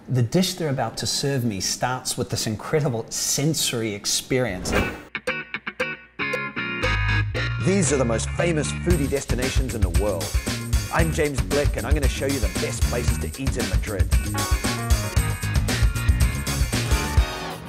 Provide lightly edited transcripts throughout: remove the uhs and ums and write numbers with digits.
The dish they're about to serve me starts with this incredible sensory experience. These are the most famous foodie destinations in the world. I'm James Blick, and I'm going to show you the best places to eat in Madrid.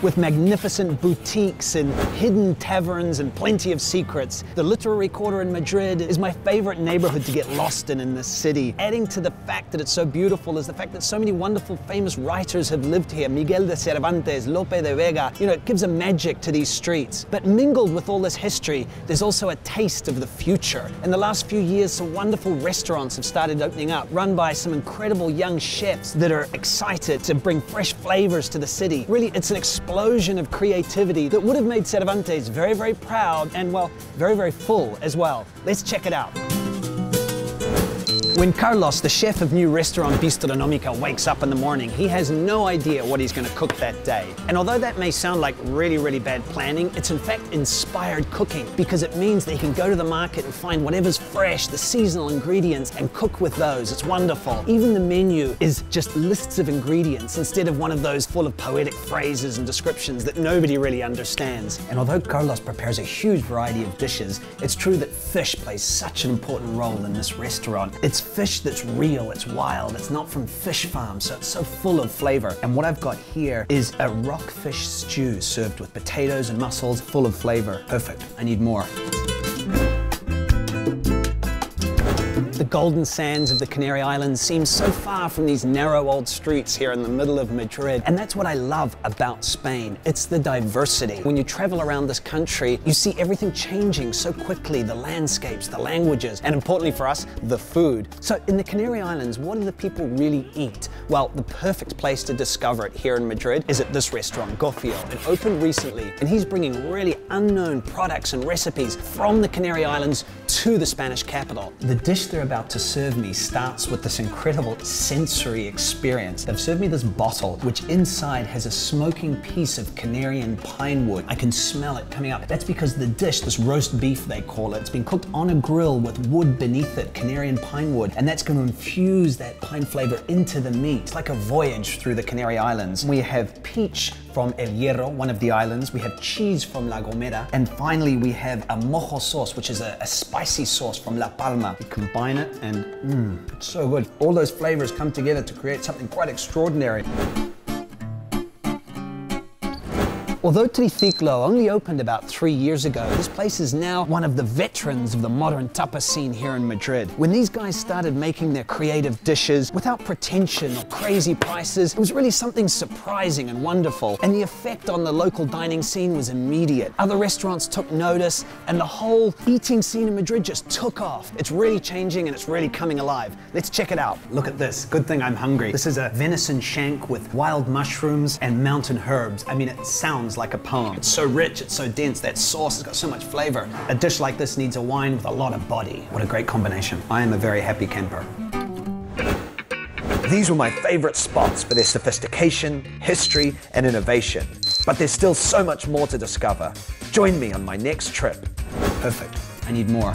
With magnificent boutiques and hidden taverns and plenty of secrets, the literary quarter in Madrid is my favorite neighborhood to get lost in this city. Adding to the fact that it's so beautiful is the fact that so many wonderful famous writers have lived here. Miguel de Cervantes, Lope de Vega, it gives a magic to these streets. But mingled with all this history, there's also a taste of the future. In the last few years, some wonderful restaurants have started opening up, run by some incredible young chefs that are excited to bring fresh flavors to the city. Really, it's an explosion of creativity that would have made Cervantes very, very proud and, well, very, very full as well. Let's check it out. When Carlos, the chef of new restaurant Bistronomica, wakes up in the morning, he has no idea what he's going to cook that day. And although that may sound like really, really bad planning, it's in fact inspired cooking, because it means that he can go to the market and find whatever's fresh, the seasonal ingredients, and cook with those. It's wonderful. Even the menu is just lists of ingredients instead of one of those full of poetic phrases and descriptions that nobody really understands. And although Carlos prepares a huge variety of dishes, it's true that fish plays such an important role in this restaurant. It's fish that's real, it's wild, it's not from fish farms, so it's so full of flavor. And what I've got here is a rockfish stew served with potatoes and mussels, full of flavor. Perfect, I need more. The golden sands of the Canary Islands seem so far from these narrow old streets here in the middle of Madrid. And that's what I love about Spain. It's the diversity. When you travel around this country, you see everything changing so quickly, the landscapes, the languages, and importantly for us, the food. So in the Canary Islands, what do the people really eat? Well, the perfect place to discover it here in Madrid is at this restaurant, Gofio. It opened recently, and he's bringing really unknown products and recipes from the Canary Islands to the Spanish capital. The dish they're about to serve me starts with this incredible sensory experience. They've served me this bottle, which inside has a smoking piece of Canarian pine wood. I can smell it coming up. That's because the dish, this roast beef they call it, it's been cooked on a grill with wood beneath it, Canarian pine wood, and that's going to infuse that pine flavor into the meat. It's like a voyage through the Canary Islands. We have peach from El Hierro, one of the islands. We have cheese from La Gomera. And finally, we have a mojo sauce, which is a spicy sauce from La Palma. You combine it and it's so good. All those flavors come together to create something quite extraordinary. Although Triciclo only opened about 3 years ago, this place is now one of the veterans of the modern tapa scene here in Madrid. When these guys started making their creative dishes without pretension or crazy prices, it was really something surprising and wonderful. And the effect on the local dining scene was immediate. Other restaurants took notice, and the whole eating scene in Madrid just took off. It's really changing and it's really coming alive. Let's check it out. Look at this. Good thing I'm hungry. This is a venison shank with wild mushrooms and mountain herbs. I mean, it sounds like a poem. It's so rich, it's so dense, that sauce has got so much flavor. A dish like this needs a wine with a lot of body. What a great combination. I am a very happy camper. These were my favorite spots for their sophistication, history, and innovation. But there's still so much more to discover. Join me on my next trip. Perfect. I need more.